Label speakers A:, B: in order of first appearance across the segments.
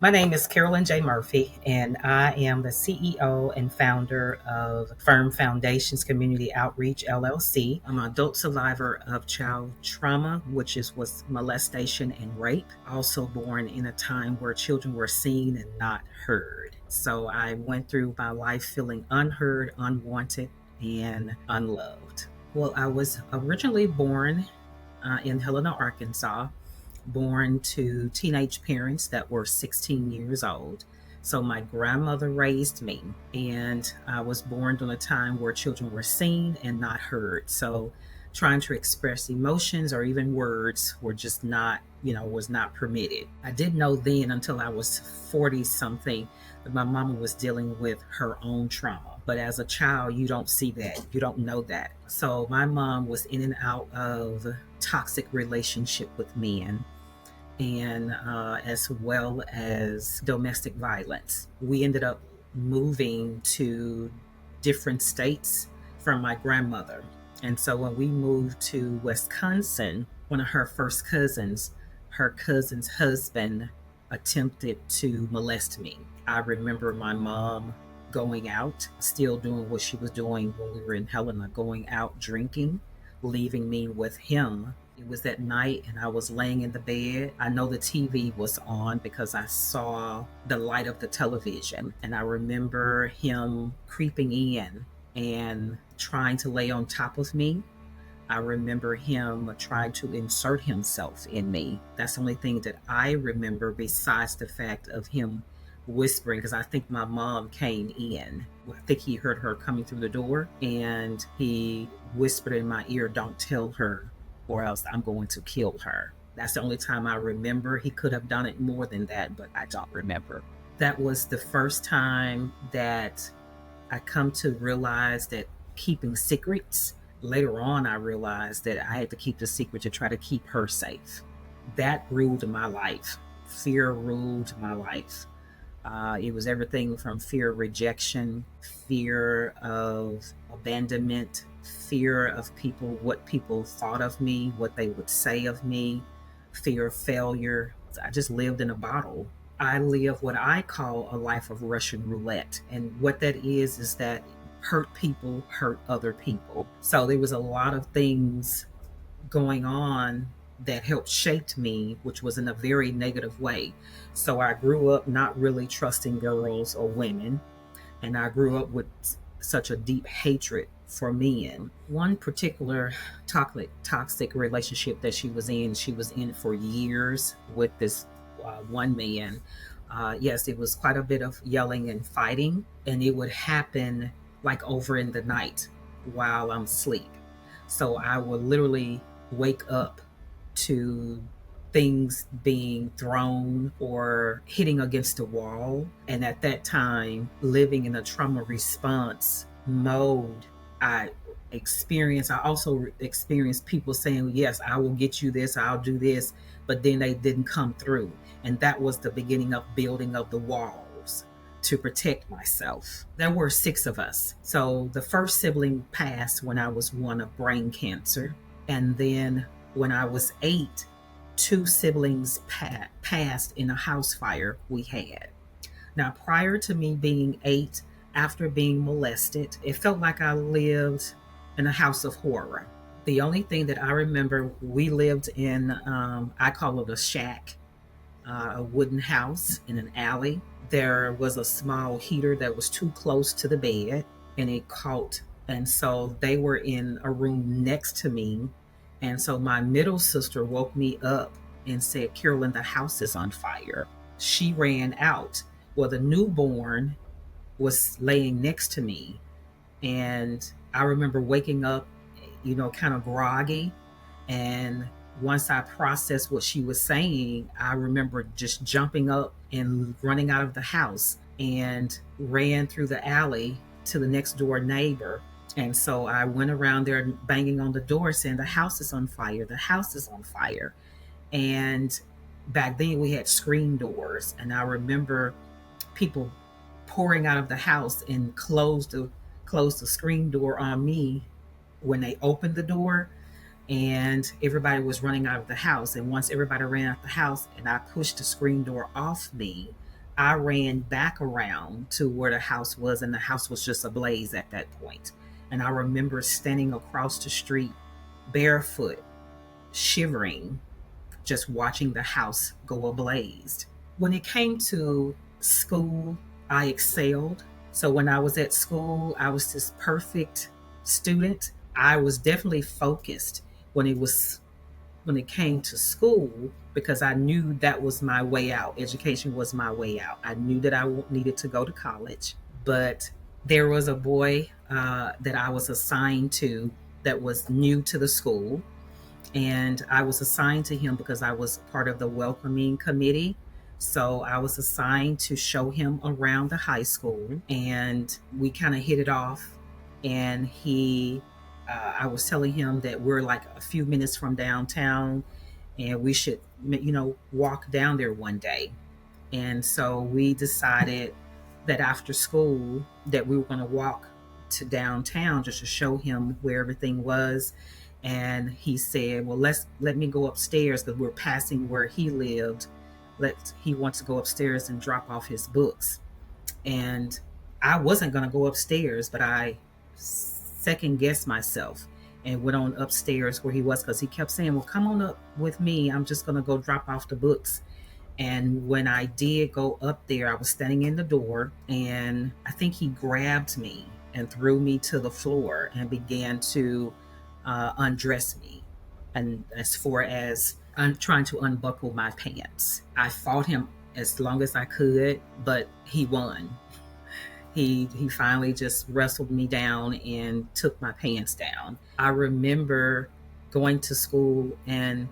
A: My name is Carolyn Murphy, and I am the CEO and founder of Firm Foundations Community Outreach LLC. I'm an adult survivor of child trauma, which was molestation and rape, also born in a time where children were seen and not heard. So I went through my life feeling unheard, unwanted, and unloved. Well, I was originally born in Helena, Arkansas, born to teenage parents that were 16 years old. So my grandmother raised me, and I was born during a time where children were seen and not heard. So trying to express emotions or even words were just not, was not permitted. I didn't know then until I was 40 something that my mama was dealing with her own trauma. But as a child, you don't see that. You don't know that. So my mom was in and out of toxic relationship with men and as well as domestic violence. We ended up moving to different states from my grandmother. And so when we moved to Wisconsin, one of her cousin's husband attempted to molest me. I remember my mom going out, still doing what she was doing when we were in Helena, going out drinking, leaving me with him. It was that night, and I was laying in the bed. I know the TV was on because I saw the light of the television. And I remember him creeping in and trying to lay on top of me. I remember him trying to insert himself in me. That's the only thing that I remember besides the fact of him whispering, because I think my mom came in. I think he heard her coming through the door, and he whispered in my ear, "Don't tell her, or else I'm going to kill her." That's the only time I remember. He could have done it more than that, but I don't remember. That was the first time that I come to realize that keeping secrets. Later on, I realized that I had to keep the secret to try to keep her safe. That ruled my life. Fear ruled my life. It was everything from fear of rejection, fear of abandonment, fear of people, what people thought of me, what they would say of me, fear of failure. I just lived in a bottle. I live what I call a life of Russian roulette. And what that is that hurt people hurt other people. So there was a lot of things going on that helped shape me, which was in a very negative way. So I grew up not really trusting girls or women, and I grew up with such a deep hatred for men. One particular toxic relationship that she was in for years with this one man. Yes, it was quite a bit of yelling and fighting, and it would happen like over in the night while I'm asleep. So I would literally wake up to things being thrown or hitting against a wall. And at that time, living in a trauma response mode, I also experienced people saying, "Yes, I will get you this, I'll do this," but then they didn't come through. And that was the beginning of building of the walls to protect myself. There were six of us. So the first sibling passed when I was one of brain cancer. And then when I was 8, two siblings passed in a house fire we had. Now, prior to me being 8, after being molested, it felt like I lived in a house of horror. The only thing that I remember, we lived in, I call it a shack, a wooden house in an alley. There was a small heater that was too close to the bed, and it caught. And so they were in a room next to me. And so my middle sister woke me up and said, "Carolyn, the house is on fire." She ran out. Well, the newborn was laying next to me. And I remember waking up, kind of groggy. And once I processed what she was saying, I remember just jumping up and running out of the house and ran through the alley to the next door neighbor. And so I went around there banging on the door saying, "The house is on fire. The house is on fire." And back then we had screen doors. And I remember people pouring out of the house and closed the screen door on me when they opened the door, and everybody was running out of the house. And once everybody ran out of the house and I pushed the screen door off me, I ran back around to where the house was, and the house was just ablaze at that point. And I remember standing across the street, barefoot, shivering, just watching the house go ablaze. When it came to school, I excelled. So when I was at school, I was this perfect student. I was definitely focused when it came to school, because I knew that was my way out. Education was my way out. I knew that I needed to go to college, but there was a boy that I was assigned to that was new to the school, and I was assigned to him because I was part of the welcoming committee. So I was assigned to show him around the high school, and we kind of hit it off. And I was telling him that we're like a few minutes from downtown, and we should, walk down there one day. And so we decided that after school that we were going to walk to downtown just to show him where everything was. And he said, "Well, let me go upstairs because we're passing where he lived. He wants to go upstairs and drop off his books." And I wasn't going to go upstairs, but I second guessed myself and went on upstairs where he was, because he kept saying, "Well, come on up with me. I'm just going to go drop off the books." And when I did go up there, I was standing in the door, and I think he grabbed me and threw me to the floor and began to undress me. And as far as trying to unbuckle my pants, I fought him as long as I could, but he won. He finally just wrestled me down and took my pants down. I remember going to school, and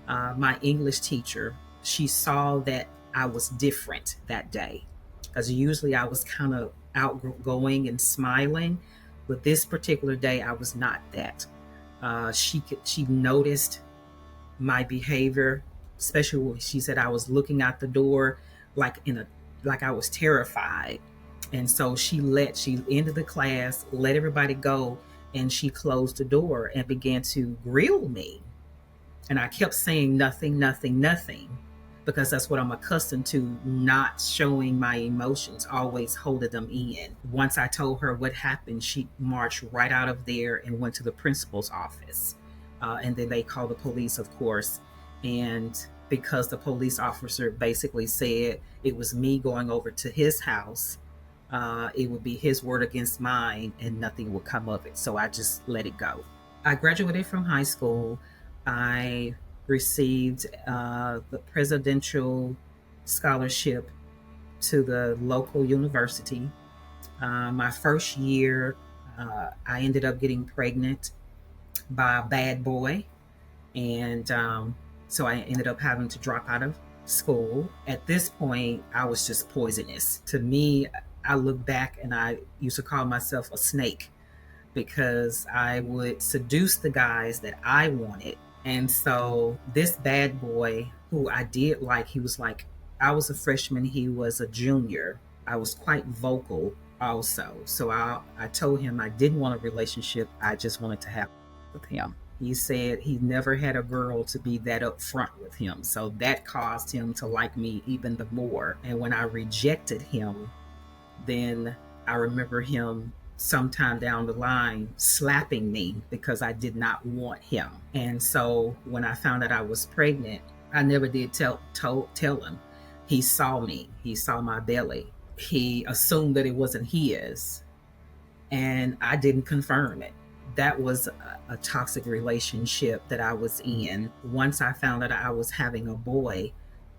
A: my English teacher, she saw that I was different that day, because usually I was kind of outgoing and smiling, but this particular day I was not that. She noticed my behavior, especially when she said I was looking out the door like I was terrified. And so she ended the class, let everybody go, and she closed the door and began to grill me. And I kept saying nothing, nothing, nothing, because that's what I'm accustomed to, not showing my emotions, always holding them in. Once I told her what happened, she marched right out of there and went to the principal's office. And then they called the police, of course. And because the police officer basically said it was me going over to his house, it would be his word against mine and nothing would come of it. So I just let it go. I graduated from high school. I received the presidential scholarship to the local university. My first year, I ended up getting pregnant by a bad boy. And so I ended up having to drop out of school. At this point, I was just poisonous. To me, I look back and I used to call myself a snake, because I would seduce the guys that I wanted. And so this bad boy, who I did like, he was like, I was a freshman, he was a junior. I was quite vocal also. So I told him I didn't want a relationship. I just wanted to have with him. He said he never had a girl to be that upfront with him. So that caused him to like me even the more. And when I rejected him, then I remember him sometime down the line slapping me because I did not want him. And so when I found out I was pregnant, I never did tell him. He saw me. He saw my belly. He assumed that it wasn't his, and I didn't confirm it. That was a toxic relationship that I was in. Once I found out I was having a boy,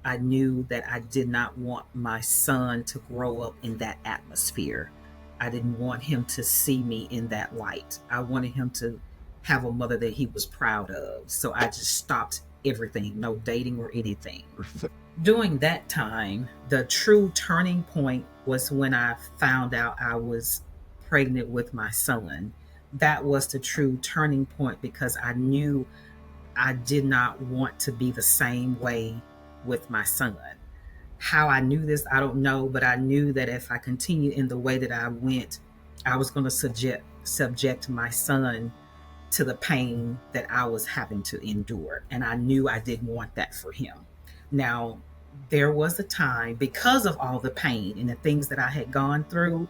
A: I knew that I did not want my son to grow up in that atmosphere. I didn't want him to see me in that light. I wanted him to have a mother that he was proud of. So I just stopped everything, no dating or anything. During that time, the true turning point was when I found out I was pregnant with my son. That was the true turning point, because I knew I did not want to be the same way with my son. How I knew this, I don't know, but I knew that if I continued in the way that I went, I was going to subject my son to the pain that I was having to endure. And I knew I didn't want that for him. Now, 2 years later, I ended up having a son. And I knew I didn't want my son to grow up in that atmosphere. I didn't want him to see me in that light. I wanted him to have a mother that he was proud of. So I just stopped everything, no dating or anything. there was a time, because of all the pain and the things that I had gone through,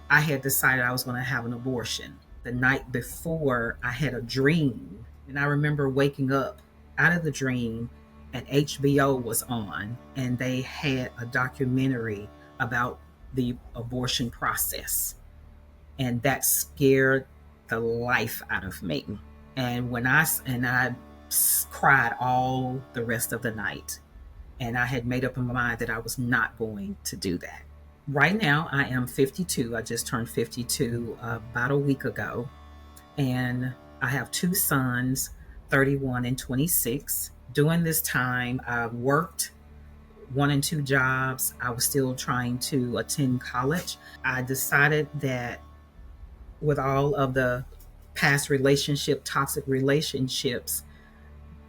A: I had decided I was going to have an abortion. The night before, I had a dream, and I remember waking up out of the dream, and HBO was on, and they had a documentary about the abortion process, and that scared the life out of me. And I cried all the rest of the night, and I had made up in my mind that I was not going to do that. Right now, I am 52. I just turned 52 about a week ago, and I have two sons, 31 and 26. During this time, I worked one and two jobs. I was still trying to attend college. I decided that with all of the past toxic relationships,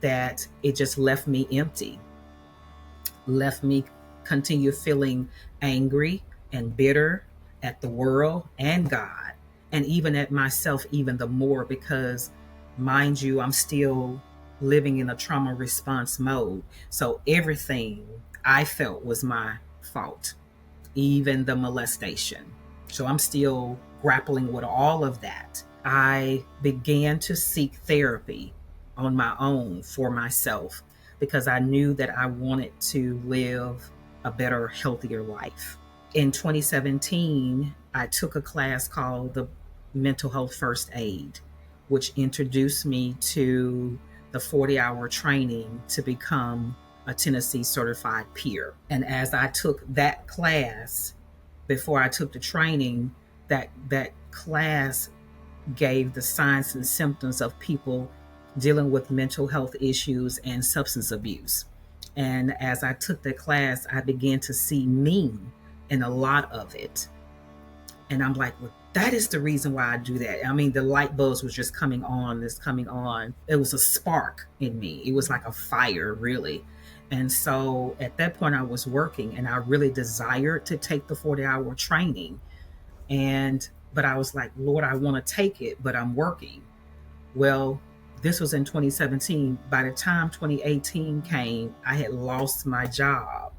A: that it just left me empty, left me continue feeling angry and bitter at the world and God, and even at myself, even the more, because, mind you, I'm still living in a trauma response mode. So everything I felt was my fault, even the molestation. So I'm still grappling with all of that. I began to seek therapy on my own for myself because I knew that I wanted to live a better, healthier life. In 2017, I took a class called the Mental Health First Aid, which introduced me to the 40-hour training to become a Tennessee certified peer. And as I took that class, before I took the training, that class gave the signs and symptoms of people dealing with mental health issues and substance abuse. And as I took the class, I began to see me in a lot of it. And I'm like, well, that is the reason why I do that. I mean, the light bulbs was just coming on. It was a spark in me. It was like a fire, really. And so at that point, I was working, and I really desired to take the 40-hour training. But I was like, Lord, I want to take it, but I'm working. Well, this was in 2017. By the time 2018 came, I had lost my job,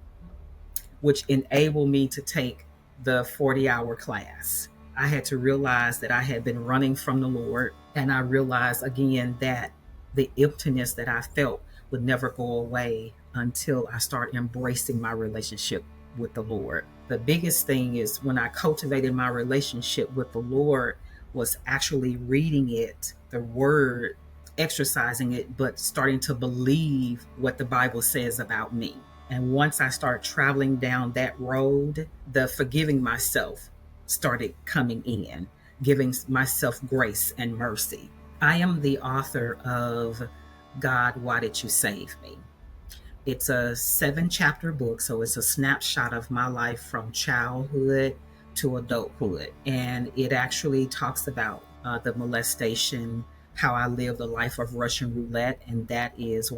A: which enabled me to take the 40-hour class. I had to realize that I had been running from the Lord, and I realized again that the emptiness that I felt would never go away until I start embracing my relationship with the Lord. The biggest thing is when I cultivated my relationship with the Lord was actually reading it, the word, exercising it, but starting to believe what the Bible says about me. And once I started traveling down that road, the forgiving myself started coming in, giving myself grace and mercy. I am the author of God, Why Did You Save Me? It's a 7-chapter book, so it's a snapshot of my life from childhood to adulthood. And it actually talks about the molestation, how I lived a life of Russian roulette, and that is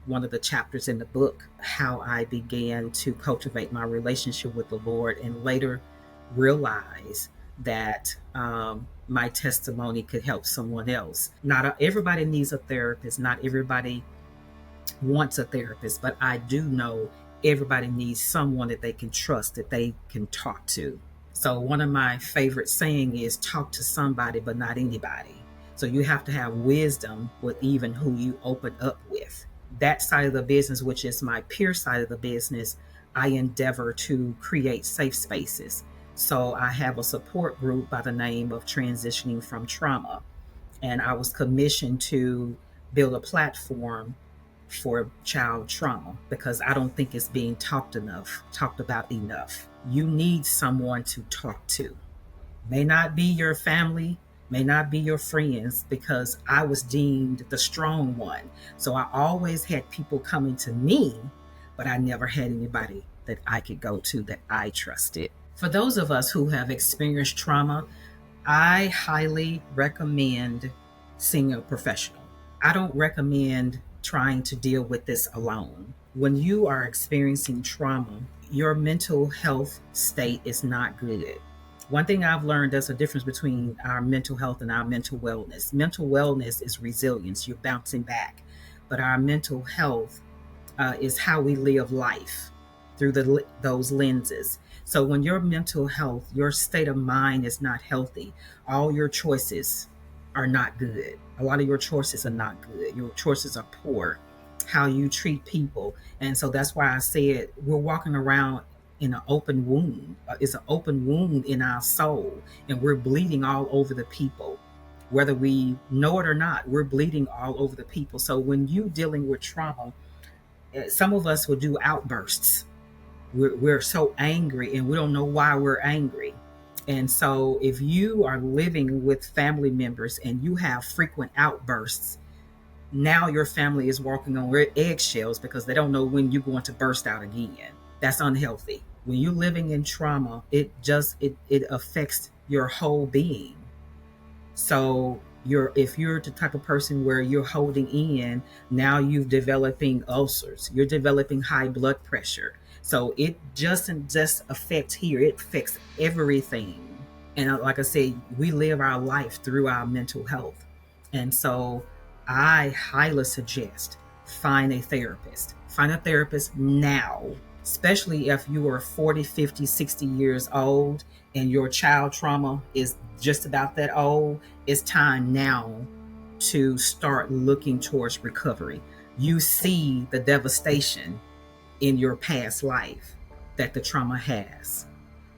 A: one of the chapters in the book, how I began to cultivate my relationship with the Lord and later realize that my testimony could help someone else. Not everybody needs a therapist. Not everybody wants a therapist, but I do know everybody needs someone that they can trust, that they can talk to. So one of my favorite saying is talk to somebody, but not anybody. So you have to have wisdom with even who you open up with. That side of the business, which is my peer side of the business, I endeavor to create safe spaces. So I have a support group by the name of Transitioning from Trauma. And I was commissioned to build a platform for child trauma because I don't think it's being talked about enough. You need someone to talk to. May not be your family, may not be your friends, because I was deemed the strong one. So I always had people coming to me, but I never had anybody that I could go to that I trusted. For those of us who have experienced trauma, I highly recommend seeing a professional. I don't recommend trying to deal with this alone. When you are experiencing trauma, your mental health state is not good. One thing I've learned, there's a difference between our mental health and our mental wellness. Mental wellness is resilience, you're bouncing back. But our mental health is how we live life. through those lenses. So when your mental health, your state of mind is not healthy, all your choices are not good. A lot of your choices are not good. Your choices are poor. How you treat people. And so that's why I said we're walking around in an open wound. It's an open wound in our soul, and we're bleeding all over the people. Whether we know it or not, we're bleeding all over the people. So when you dealing with trauma, some of us will do outbursts. We're so angry and we don't know why we're angry. And so if you are living with family members and you have frequent outbursts, now your family is walking on eggshells because they don't know when you're going to burst out again. That's unhealthy. When you're living in trauma, it affects your whole being. So if you're the type of person where you're holding in, now you're developing ulcers, you're developing high blood pressure. So it doesn't just affect here, it affects everything. And like I said, we live our life through our mental health. And so I highly suggest find a therapist. Find a therapist now, especially if you are 40, 50, 60 years old and your child trauma is just about that old. It's time now to start looking towards recovery. You see the devastation in your past life that the trauma has.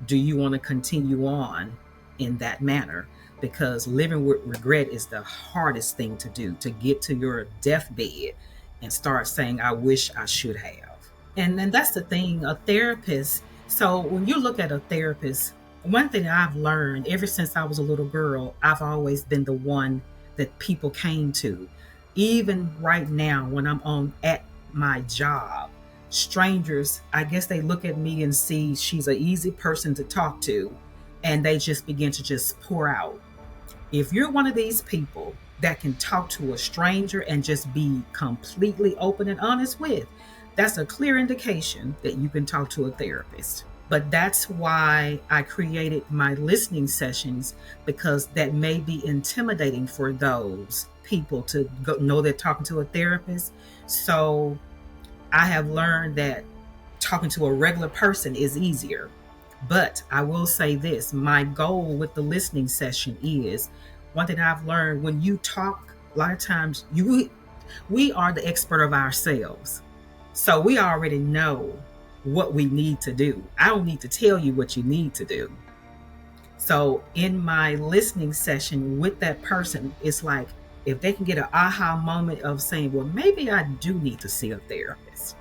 A: Do you want to continue on in that manner? Because living with regret is the hardest thing to do, to get to your deathbed and start saying, I wish I should have. And that's the thing, a therapist. So when you look at a therapist, one thing I've learned ever since I was a little girl, I've always been the one that people came to. Even right now, when I'm at my job, strangers, I guess they look at me and see she's an easy person to talk to, and they just begin to just pour out. If you're one of these people that can talk to a stranger and just be completely open and honest with, that's a clear indication that you can talk to a therapist. But that's why I created my listening sessions, because that may be intimidating for those people to know they're talking to a therapist. So I have learned that talking to a regular person is easier. But I will say this, my goal with the listening session is, one thing I've learned, when you talk, a lot of times we are the expert of ourselves. So we already know what we need to do. I don't need to tell you what you need to do. So in my listening session with that person, it's like if they can get an aha moment of saying, well, maybe I do need to see a therapist.